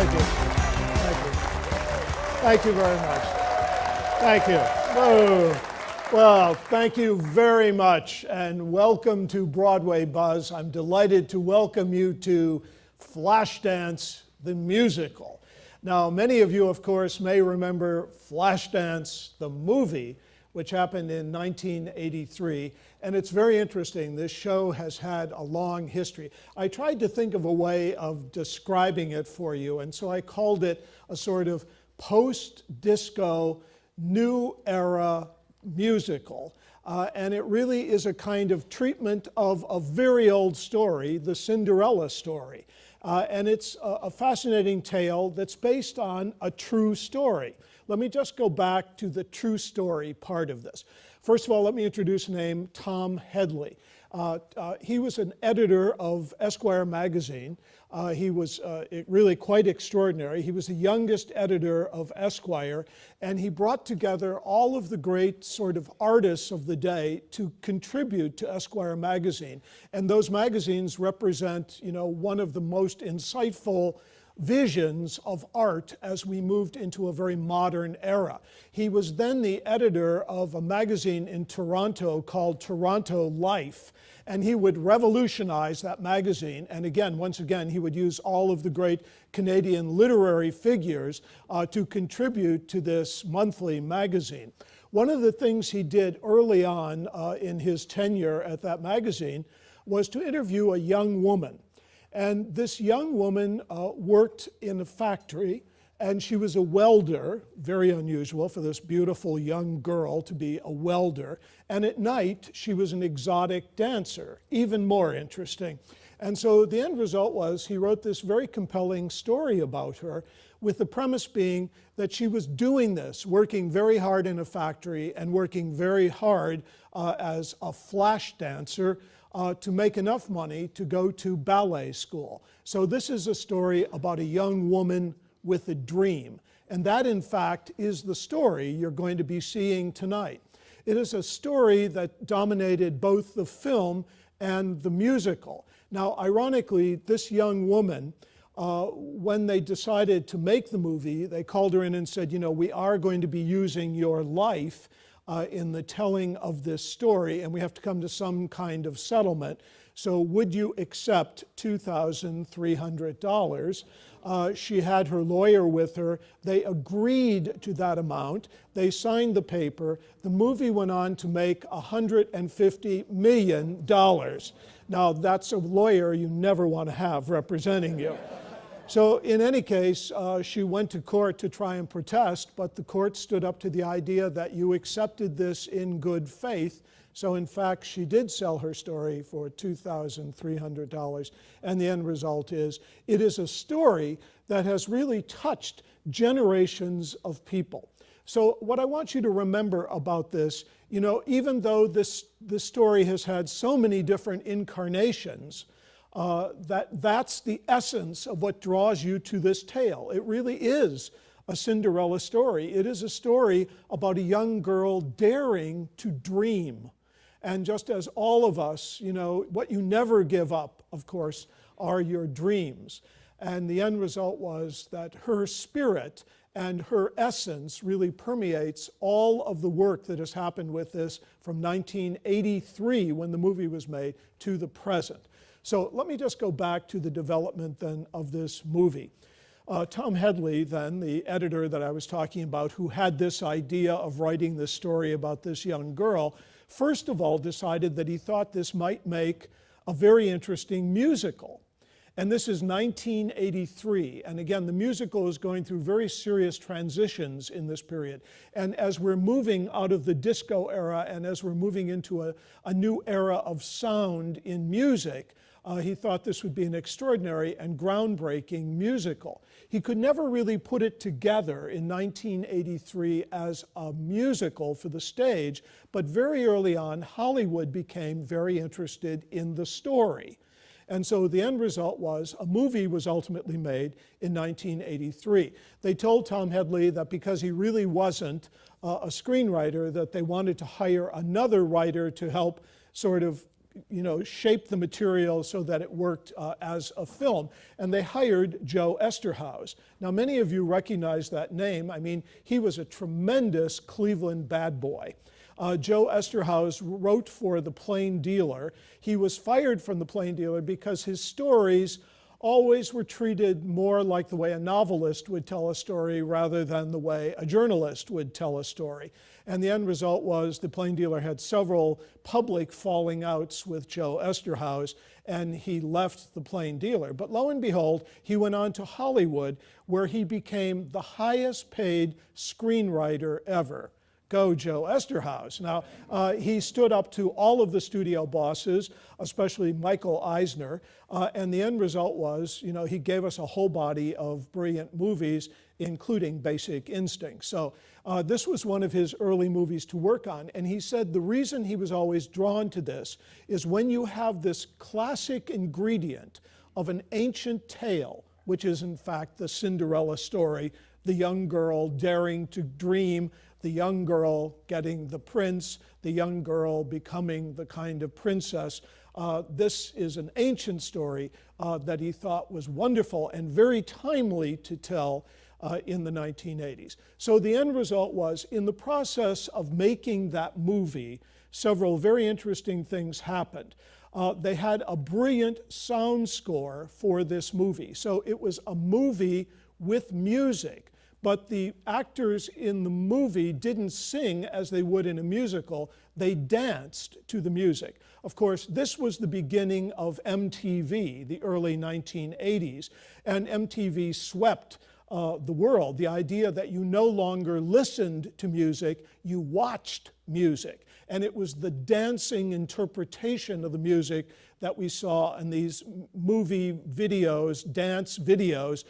Thank you. Thank you. Thank you very much. Thank you. Whoa. Well, thank you very much, and welcome to Broadway Buzz. I'm delighted to welcome you to Flashdance, the musical. Now, many of you, of course, may remember Flashdance, the movie, which happened in 1983. And it's very interesting. This show has had a long history. I tried to think of a way of describing it for you, and so I called it a sort of post-disco, new era musical. And it really is a kind of treatment of a very old story, the Cinderella story. And it's a fascinating tale that's based on a true story. Let me just go back to the true story part of this. First of all, let me introduce a name, Tom Hedley. He was an editor of Esquire magazine. He was really quite extraordinary. He was the youngest editor of Esquire, and he brought together all of the great sort of artists of the day to contribute to Esquire magazine. And those magazines represent, one of the most insightful visions of art as we moved into a very modern era. He was then the editor of a magazine in Toronto called Toronto Life, and he would revolutionize that magazine. And again, once again, he would use all of the great Canadian literary figures to contribute to this monthly magazine. One of the things he did early on in his tenure at that magazine was to interview a young woman. And this young woman worked in a factory, and she was a welder, very unusual for this beautiful young girl to be a welder. And at night, she was an exotic dancer, even more interesting. And so the end result was he wrote this very compelling story about her, with the premise being that she was doing this, working very hard in a factory and working very hard as a flash dancer, to make enough money to go to ballet school. So this is a story about a young woman with a dream. And that, in fact, is the story you're going to be seeing tonight. It is a story that dominated both the film and the musical. Now, ironically, this young woman, when they decided to make the movie, they called her in and said, we are going to be using your life in the telling of this story, and we have to come to some kind of settlement. So would you accept $2,300? She had her lawyer with her. They agreed to that amount. They signed the paper. The movie went on to make $150 million. Now, that's a lawyer you never want to have representing you. So in any case, she went to court to try and protest, but the court stood up to the idea that you accepted this in good faith. So in fact, she did sell her story for $2,300. And the end result is, it is a story that has really touched generations of people. So what I want you to remember about this, even though this story has had so many different incarnations, that's the essence of what draws you to this tale. It really is a Cinderella story. It is a story about a young girl daring to dream. And just as all of us, what you never give up, of course, are your dreams. And the end result was that her spirit and her essence really permeates all of the work that has happened with this from 1983, when the movie was made, to the present. So let me just go back to the development then of this movie. Tom Hedley, then, the editor that I was talking about, who had this idea of writing this story about this young girl, first of all decided that he thought this might make a very interesting musical. And this is 1983. And again, the musical is going through very serious transitions in this period. And as we're moving out of the disco era and as we're moving into a new era of sound in music, he thought this would be an extraordinary and groundbreaking musical. He could never really put it together in 1983 as a musical for the stage, but very early on, Hollywood became very interested in the story. And so the end result was a movie was ultimately made in 1983. They told Tom Hedley that because he really wasn't a screenwriter, that they wanted to hire another writer to help sort of shape the material so that it worked as a film. And they hired Joe Eszterhas. Now, many of you recognize that name. I mean, he was a tremendous Cleveland bad boy. Joe Eszterhas wrote for The Plain Dealer. He was fired from The Plain Dealer because his stories always were treated more like the way a novelist would tell a story rather than the way a journalist would tell a story. And the end result was The Plain Dealer had several public falling outs with Joe Eszterhas, and he left The Plain Dealer. But lo and behold, he went on to Hollywood, where he became the highest paid screenwriter ever. Go Joe Eszterhas. Now, he stood up to all of the studio bosses, especially Michael Eisner, and the end result was, he gave us a whole body of brilliant movies, including Basic Instinct. So this was one of his early movies to work on, and he said the reason he was always drawn to this is when you have this classic ingredient of an ancient tale, which is in fact the Cinderella story, the young girl daring to dream, the young girl getting the prince, the young girl becoming the kind of princess. This is an ancient story that he thought was wonderful and very timely to tell in the 1980s. So the end result was, in the process of making that movie, several very interesting things happened. They had a brilliant sound score for this movie. So it was a movie with music. But the actors in the movie didn't sing as they would in a musical. They danced to the music. Of course, this was the beginning of MTV, the early 1980s, and MTV swept the world. The idea that you no longer listened to music, you watched music. And it was the dancing interpretation of the music that we saw in these movie videos, dance videos,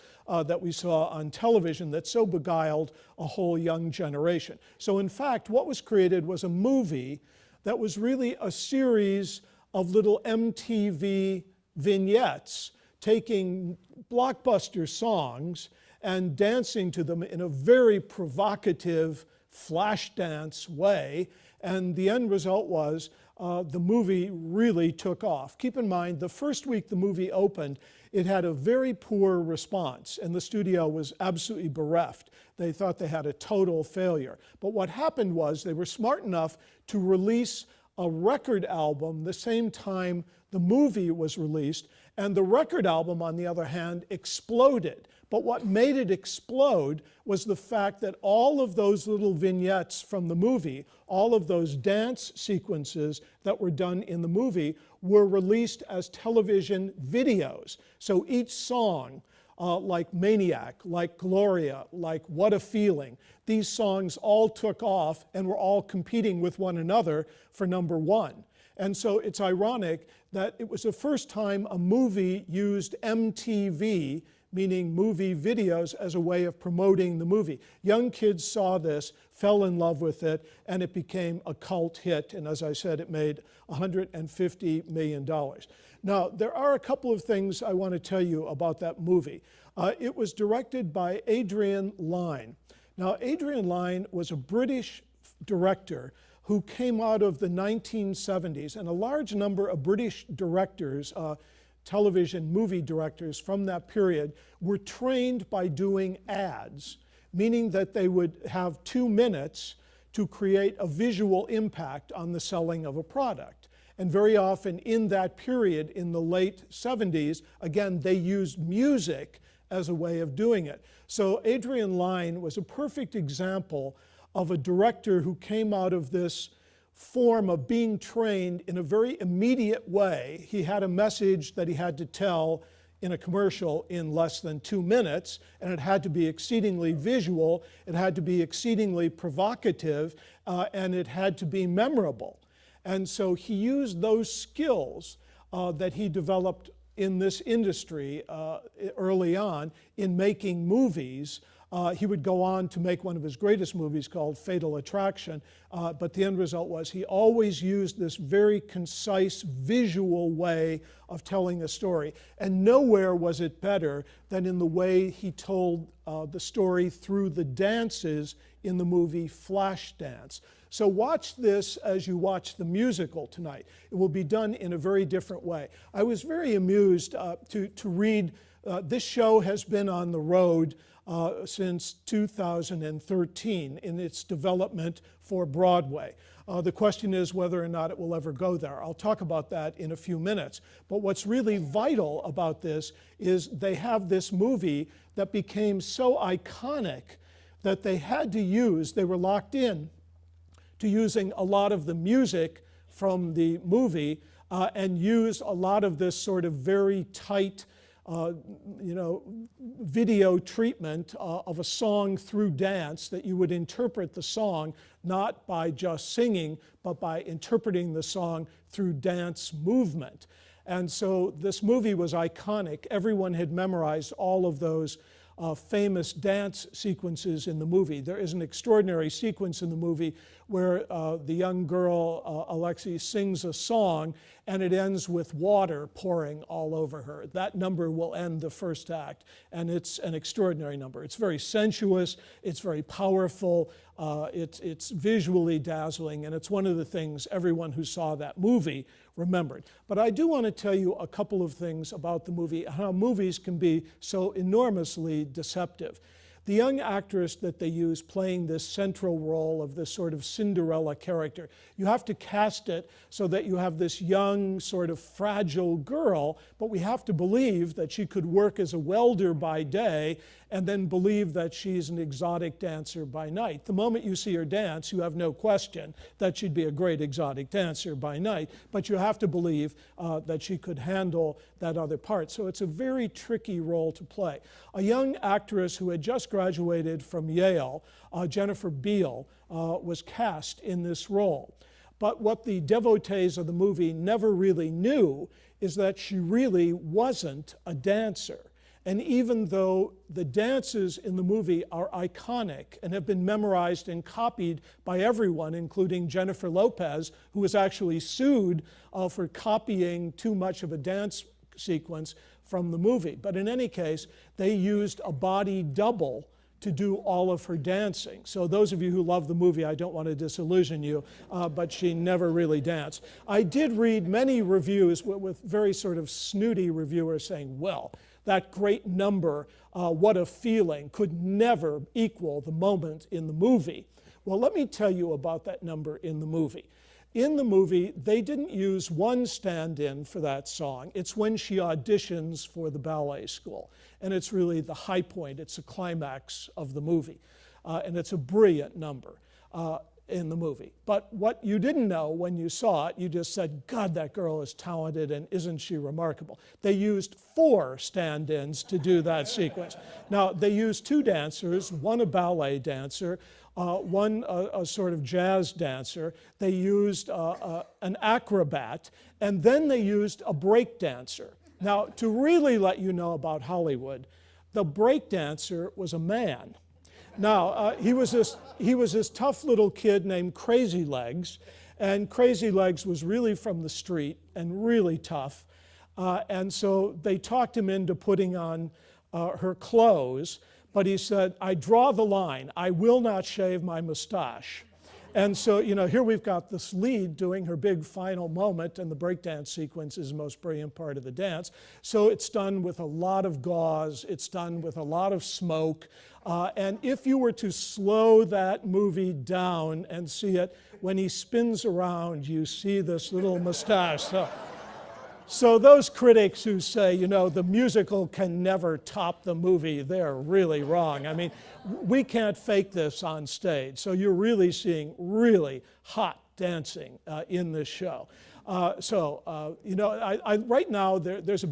that we saw on television that so beguiled a whole young generation. So in fact, what was created was a movie that was really a series of little MTV vignettes taking blockbuster songs and dancing to them in a very provocative Flashdance way. And the end result was the movie really took off. Keep in mind, the first week the movie opened, it had a very poor response, and the studio was absolutely bereft. They thought they had a total failure. But what happened was they were smart enough to release a record album the same time the movie was released, and the record album, on the other hand, exploded. But what made it explode was the fact that all of those little vignettes from the movie, all of those dance sequences that were done in the movie, were released as television videos. So each song, like Maniac, like Gloria, like What a Feeling, these songs all took off and were all competing with one another for number one. And so it's ironic that it was the first time a movie used MTV, meaning movie videos, as a way of promoting the movie. Young kids saw this, fell in love with it, and it became a cult hit. And as I said, it made $150 million. Now, there are a couple of things I want to tell you about that movie. It was directed by Adrian Lyne. Now, Adrian Lyne was a British director who came out of the 1970s, and a large number of British directors, television movie directors from that period, were trained by doing ads, meaning that they would have 2 minutes to create a visual impact on the selling of a product. And very often in that period, in the late 70s, again, they used music as a way of doing it. So Adrian Lyne was a perfect example of a director who came out of this form of being trained in a very immediate way. He had a message that he had to tell in a commercial in less than 2 minutes, and it had to be exceedingly visual, it had to be exceedingly provocative, and it had to be memorable. And so he used those skills that he developed in this industry early on in making movies He would go on to make one of his greatest movies called Fatal Attraction, but the end result was he always used this very concise visual way of telling a story. And nowhere was it better than in the way he told the story through the dances in the movie Flashdance. So watch this as you watch the musical tonight. It will be done in a very different way. I was very amused to read, this show has been on the road since 2013 in its development for Broadway. The question is whether or not it will ever go there. I'll talk about that in a few minutes. But what's really vital about this is they have this movie that became so iconic that they had to use, they were locked in to using a lot of the music from the movie and used a lot of this sort of very tight video treatment of a song through dance, that you would interpret the song not by just singing, but by interpreting the song through dance movement. And so this movie was iconic. Everyone had memorized all of those famous dance sequences in the movie. There is an extraordinary sequence in the movie where the young girl, Alexei, sings a song, and it ends with water pouring all over her. That number will end the first act, and it's an extraordinary number. It's very sensuous, it's very powerful, it's visually dazzling, and it's one of the things everyone who saw that movie remembered. But I do want to tell you a couple of things about the movie, how movies can be so enormously deceptive. The young actress that they use playing this central role of this sort of Cinderella character, you have to cast it so that you have this young, sort of fragile girl, but we have to believe that she could work as a welder by day and then believe that she's an exotic dancer by night. The moment you see her dance, you have no question that she'd be a great exotic dancer by night, but you have to believe that she could handle that other part. So it's a very tricky role to play. A young actress who had just graduated from Yale, Jennifer Beal, was cast in this role. But what the devotees of the movie never really knew is that she really wasn't a dancer. And even though the dances in the movie are iconic and have been memorized and copied by everyone, including Jennifer Lopez, who was actually sued for copying too much of a dance sequence from the movie. But in any case, they used a body double to do all of her dancing. So those of you who love the movie, I don't want to disillusion you, but she never really danced. I did read many reviews with very sort of snooty reviewers saying, well, that great number, what a feeling, could never equal the moment in the movie. Well, let me tell you about that number in the movie. In the movie, they didn't use one stand-in for that song. It's when she auditions for the ballet school. And it's really the high point, it's the climax of the movie. And it's a brilliant number in the movie. But what you didn't know when you saw it, you just said, God, that girl is talented and isn't she remarkable? They used 4 stand-ins to do that sequence. Now, they used 2 dancers, one a ballet dancer, one a sort of jazz dancer. They used an acrobat, and then they used a break dancer. Now, to really let you know about Hollywood, the break dancer was a man. Now, he was this tough little kid named Crazy Legs, and Crazy Legs was really from the street and really tough. And so they talked him into putting on her clothes, but he said, I draw the line. I will not shave my mustache. And so, you know, here we've got this lead doing her big final moment, and the breakdance sequence is the most brilliant part of the dance. So it's done with a lot of gauze, it's done with a lot of smoke, and if you were to slow that movie down and see it, when he spins around, you see this little mustache. So those critics who say, you know, the musical can never top the movie, they're really wrong. I mean, we can't fake this on stage. So you're really seeing really hot dancing in this show. You know, right now there was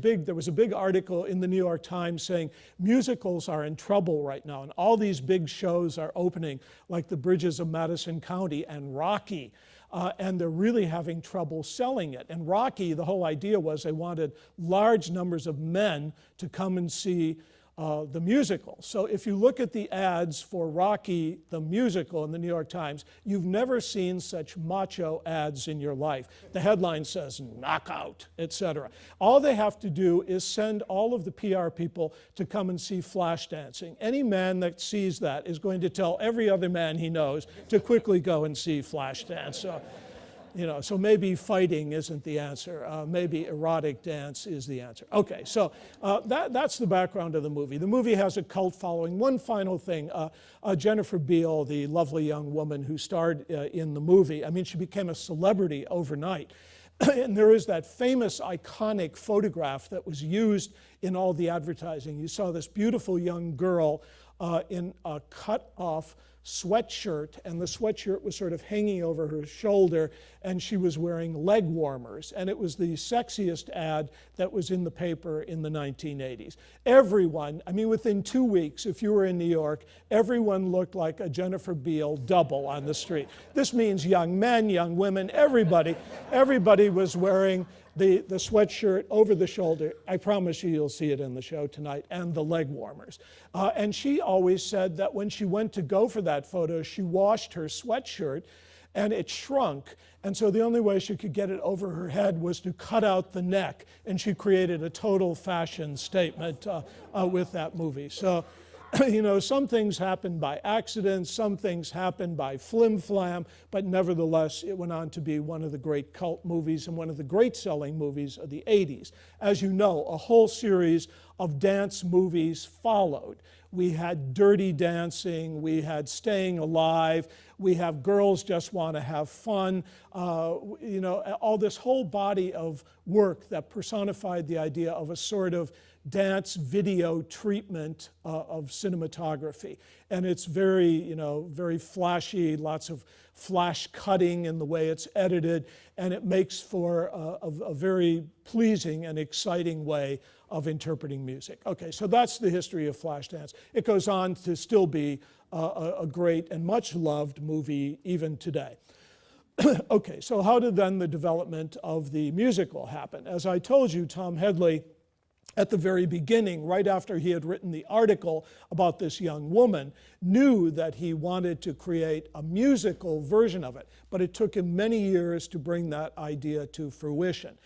a big article in the New York Times saying musicals are in trouble right now, and all these big shows are opening, like The Bridges of Madison County and Rocky. And they're really having trouble selling it. And Rocky, the whole idea was they wanted large numbers of men to come and see the musical. So if you look at the ads for Rocky the musical in the New York Times, you've never seen such macho ads in your life. The headline says knockout, etc. All they have to do is send all of the PR people to come and see Flashdance. Any man that sees that is going to tell every other man he knows to quickly go and see Flashdance. So maybe fighting isn't the answer. Maybe erotic dance is the answer. Okay, so that's the background of the movie. The movie has a cult following. One final thing, Jennifer Beal, the lovely young woman who starred in the movie, I mean, she became a celebrity overnight. And there is that famous, iconic photograph that was used in all the advertising. You saw this beautiful young girl in a cut-off sweatshirt, and the sweatshirt was sort of hanging over her shoulder, and she was wearing leg warmers. And it was the sexiest ad that was in the paper in the 1980s. Everyone, I mean, within 2 weeks, if you were in New York, everyone looked like a Jennifer Beal double on the street. This means young men, young women, everybody was wearing the sweatshirt over the shoulder. I promise you'll see it in the show tonight, and the leg warmers. And she always said that when she went to go for that photo, she washed her sweatshirt and it shrunk. And so the only way she could get it over her head was to cut out the neck. And she created a total fashion statement with that movie. So, you know, some things happen by accident, some things happen by flim-flam, but nevertheless, it went on to be one of the great cult movies and one of the great selling movies of the 80s. As you know, a whole series of dance movies followed. We had Dirty Dancing, we had Staying Alive, we have Girls Just Want to Have Fun, you know, all this whole body of work that personified the idea of a sort of dance video treatment of cinematography. And it's very, you know, very flashy, lots of flash cutting in the way it's edited, and it makes for a very pleasing and exciting way of interpreting music. Okay, so that's the history of Flashdance. It goes on to still be a great and much loved movie even today. Okay, so how did then the development of the musical happen? As I told you, Tom Hedley, at the very beginning, right after he had written the article about this young woman, knew that he wanted to create a musical version of it, but it took him many years to bring that idea to fruition.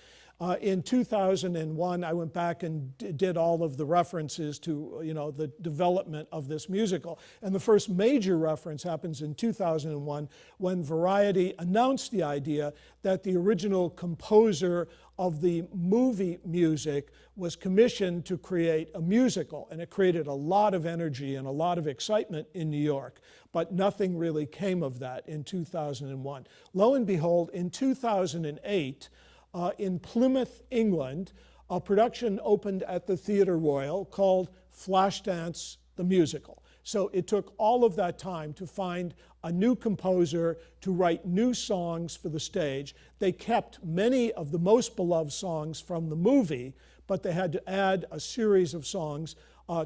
In 2001, I went back and did all of the references to, you know, the development of this musical. And the first major reference happens in 2001 when Variety announced the idea that the original composer of the movie music was commissioned to create a musical. And it created a lot of energy and a lot of excitement in New York. But nothing really came of that in 2001. Lo and behold, in 2008, in Plymouth, England, a production opened at the Theatre Royal called Flashdance the Musical. So it took all of that time to find a new composer to write new songs for the stage. They kept many of the most beloved songs from the movie, but they had to add a series of songs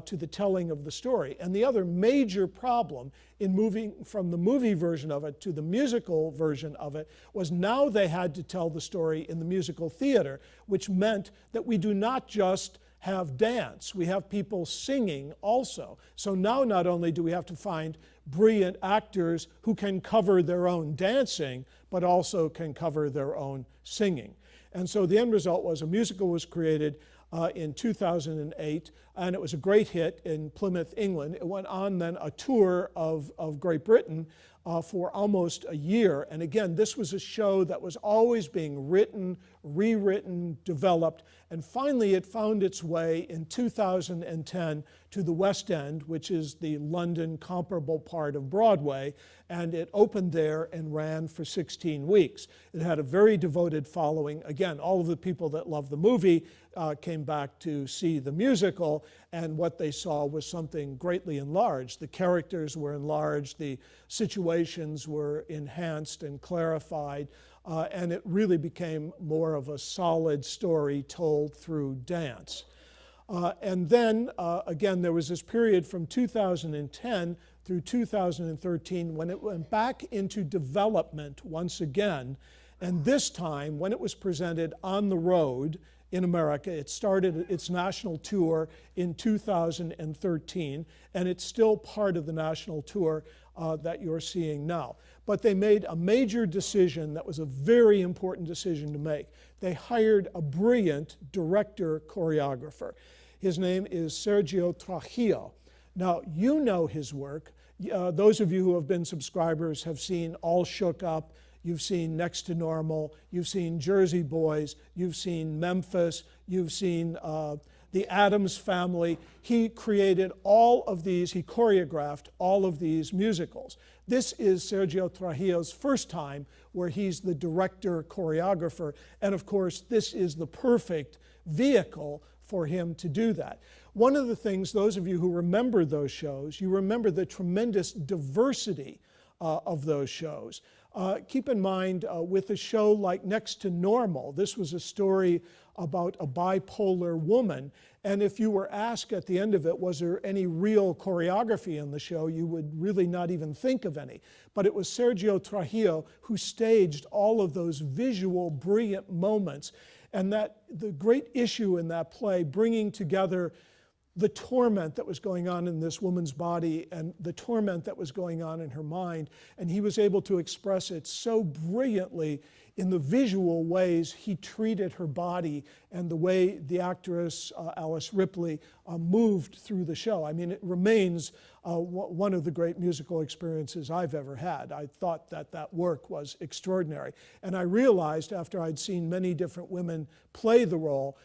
to the telling of the story. And the other major problem in moving from the movie version of it to the musical version of it was now they had to tell the story in the musical theater, which meant that we do not just have dance, we have people singing also. So now not only do we have to find brilliant actors who can cover their own dancing, but also can cover their own singing. And so the end result was a musical was created in 2008, and it was a great hit in Plymouth, England. It went on then a tour of Great Britain for almost a year. And again, this was a show that was always being written, rewritten, developed, and finally it found its way in 2010 to the West End, which is the London comparable part of Broadway, and it opened there and ran for 16 weeks. It had a very devoted following. Again, all of the people that loved the movie came back to see the musical, and what they saw was something greatly enlarged. The characters were enlarged, the situations were enhanced and clarified, and it really became more of a solid story told through dance. And then, again, there was this period from 2010 through 2013 when it went back into development once again. And this time, when it was presented on the road in America. It started its national tour in 2013, and it's still part of the national tour that you're seeing now. But they made a major decision that was a very important decision to make. They hired a brilliant director-choreographer. His name is Sergio Trujillo. Now, you know his work. Those of you who have been subscribers have seen All Shook Up, you've seen Next to Normal, you've seen Jersey Boys, you've seen Memphis, you've seen The Addams Family. He created all of these, he choreographed all of these musicals. This is Sergio Trujillo's first time where he's the director choreographer, and of course this is the perfect vehicle for him to do that. One of the things, those of you who remember those shows, you remember the tremendous diversity of those shows. Keep in mind, with a show like Next to Normal, this was a story about a bipolar woman, and if you were asked at the end of it, was there any real choreography in the show, you would really not even think of any. But it was Sergio Trujillo who staged all of those visual, brilliant moments, and that the great issue in that play, bringing together the torment that was going on in this woman's body and the torment that was going on in her mind, and he was able to express it so brilliantly in the visual ways he treated her body and the way the actress Alice Ripley moved through the show. I mean, it remains one of the great musical experiences I've ever had. I thought that that work was extraordinary. And I realized after I'd seen many different women play the role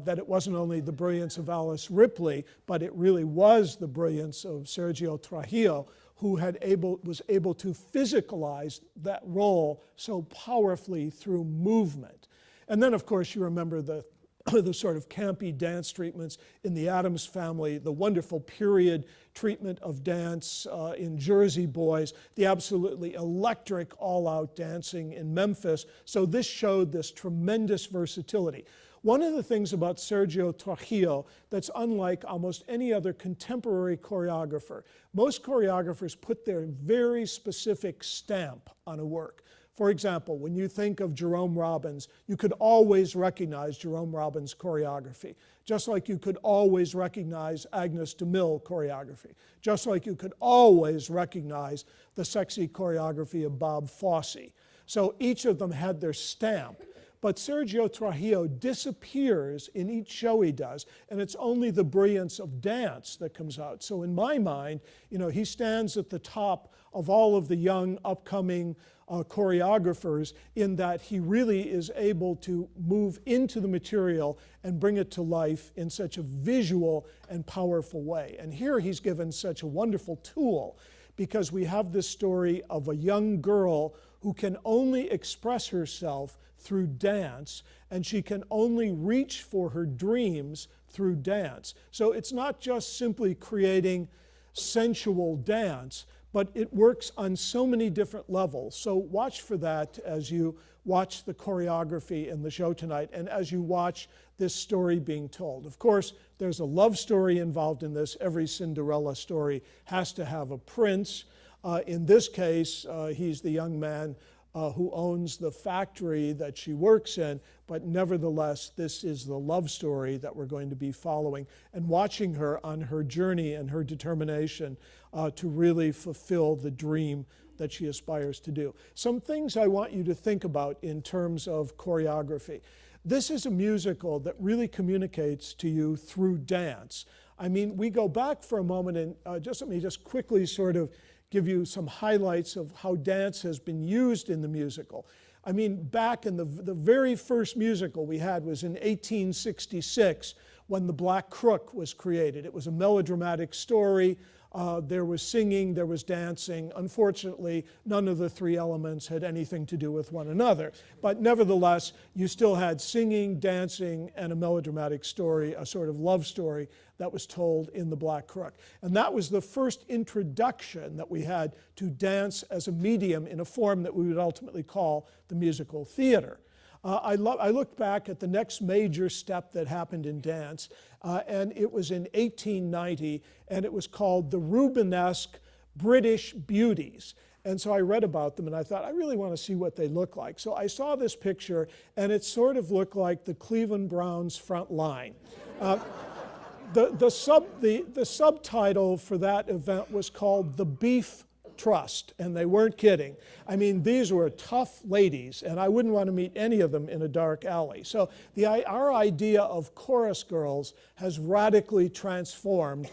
that it wasn't only the brilliance of Alice Ripley, but it really was the brilliance of Sergio Trujillo, who was able to physicalize that role so powerfully through movement. And then, of course, you remember the sort of campy dance treatments in The Addams Family, the wonderful period treatment of dance in Jersey Boys, the absolutely electric all-out dancing in Memphis. So this showed this tremendous versatility. One of the things about Sergio Trujillo that's unlike almost any other contemporary choreographer, most choreographers put their very specific stamp on a work. For example, when you think of Jerome Robbins, you could always recognize Jerome Robbins' choreography, just like you could always recognize Agnes DeMille choreography, just like you could always recognize the sexy choreography of Bob Fosse. So each of them had their stamp. But Sergio Trujillo disappears in each show he does, and it's only the brilliance of dance that comes out. So in my mind, he stands at the top of all of the young, upcoming choreographers in that he really is able to move into the material and bring it to life in such a visual and powerful way. And here he's given such a wonderful tool, because we have this story of a young girl who can only express herself through dance, and she can only reach for her dreams through dance. So it's not just simply creating sensual dance, but it works on so many different levels. So watch for that as you watch the choreography in the show tonight and as you watch this story being told. Of course, there's a love story involved in this. Every Cinderella story has to have a prince. In this case, he's the young man who owns the factory that she works in, but nevertheless, this is the love story that we're going to be following and watching her on her journey and her determination to really fulfill the dream that she aspires to do. Some things I want you to think about in terms of choreography. This is a musical that really communicates to you through dance. I mean, we go back for a moment and let me just quickly sort of give you some highlights of how dance has been used in the musical. I mean, back in the very first musical we had was in 1866 when The Black Crook was created. It was a melodramatic story. There was singing, there was dancing. Unfortunately, none of the three elements had anything to do with one another. But nevertheless, you still had singing, dancing, and a melodramatic story, a sort of love story that was told in The Black Crook. And that was the first introduction that we had to dance as a medium in a form that we would ultimately call the musical theater. I looked back at the next major step that happened in dance, and it was in 1890, and it was called the Rubenesque British Beauties. And so I read about them and I thought, I really want to see what they look like. So I saw this picture and it sort of looked like the Cleveland Browns front line. The subtitle for that event was called The Beef Trust, and they weren't kidding. I mean, these were tough ladies, and I wouldn't want to meet any of them in a dark alley. So our idea of chorus girls has radically transformed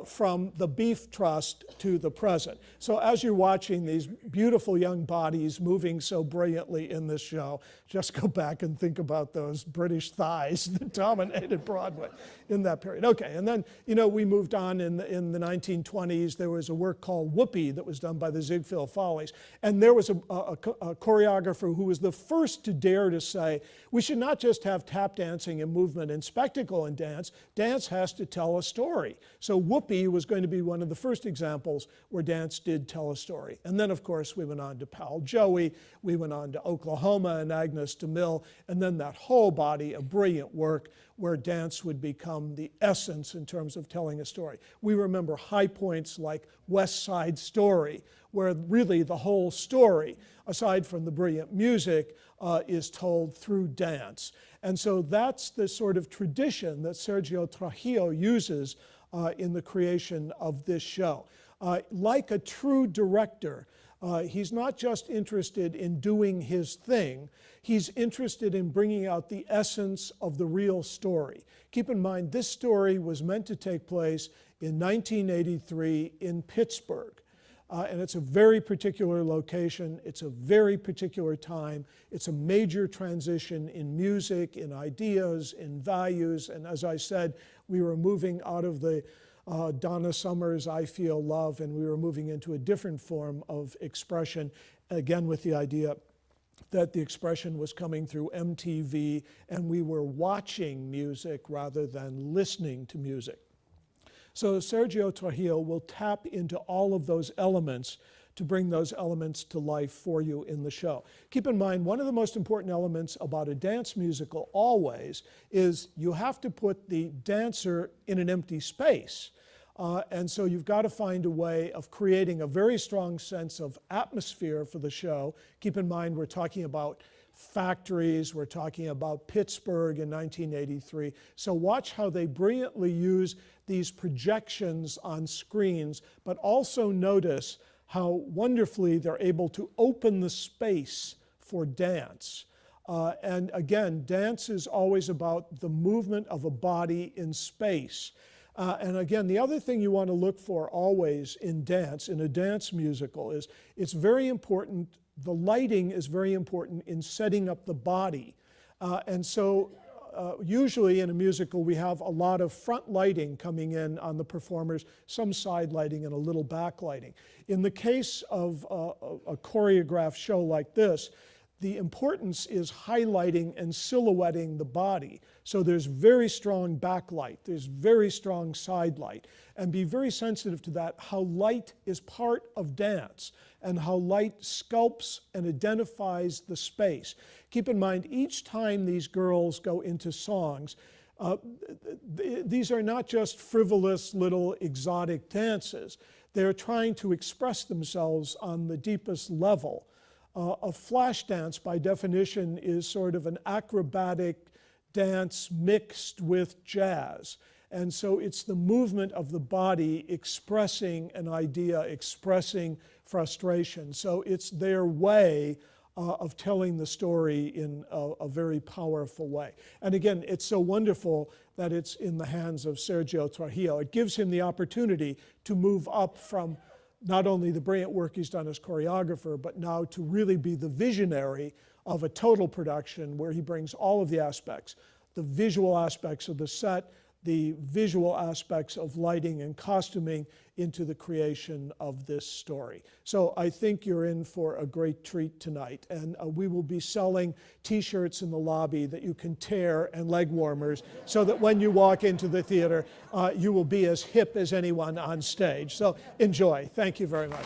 from the Beef Trust to the present. So as you're watching these beautiful young bodies moving so brilliantly in this show, just go back and think about those British thighs that dominated Broadway in that period. Okay, and then, we moved on in the 1920s. There was a work called Whoopee that was done by the Ziegfeld Follies. And there was a choreographer who was the first to dare to say, we should not just have tap dancing and movement and spectacle in dance. Dance has to tell a story. So Whoopee was going to be one of the first examples where dance did tell a story. And then, of course, we went on to Pal Joey, we went on to Oklahoma and Agnes DeMille, and then that whole body of brilliant work where dance would become the essence in terms of telling a story. We remember high points like West Side Story, where really the whole story, aside from the brilliant music, is told through dance. And so that's the sort of tradition that Sergio Trujillo uses in the creation of this show. Like a true director, he's not just interested in doing his thing, he's interested in bringing out the essence of the real story. Keep in mind, this story was meant to take place in 1983 in Pittsburgh. And it's a very particular location, it's a very particular time, it's a major transition in music, in ideas, in values, and as I said, we were moving out of the Donna Summer's I Feel Love, and we were moving into a different form of expression, again with the idea that the expression was coming through MTV, and we were watching music rather than listening to music. So Sergio Trujillo will tap into all of those elements to bring those elements to life for you in the show. Keep in mind, one of the most important elements about a dance musical always is you have to put the dancer in an empty space. And so you've got to find a way of creating a very strong sense of atmosphere for the show. Keep in mind, we're talking about factories, we're talking about Pittsburgh in 1983. So watch how they brilliantly use these projections on screens, but also notice how wonderfully they're able to open the space for dance. And again, dance is always about the movement of a body in space. And again, the other thing you want to look for always in dance, in a dance musical, is it's very important, the lighting is very important in setting up the body. And so usually in a musical we have a lot of front lighting coming in on the performers, some side lighting and a little back lighting. In the case of a choreographed show like this, the importance is highlighting and silhouetting the body. So there's very strong backlight, there's very strong side light, and be very sensitive to that, how light is part of dance and how light sculpts and identifies the space. Keep in mind, each time these girls go into songs, these are not just frivolous little exotic dances. They're trying to express themselves on the deepest level. A Flashdance, by definition, is sort of an acrobatic dance mixed with jazz. And so it's the movement of the body expressing an idea, expressing frustration. So it's their way of telling the story in a very powerful way. And again, it's so wonderful that it's in the hands of Sergio Trujillo. It gives him the opportunity to move up from not only the brilliant work he's done as choreographer, but now to really be the visionary of a total production where he brings all of the aspects, the visual aspects of the set, the visual aspects of lighting and costuming into the creation of this story. So I think you're in for a great treat tonight. And we will be selling t-shirts in the lobby that you can tear and leg warmers so that when you walk into the theater, you will be as hip as anyone on stage. So enjoy. Thank you very much.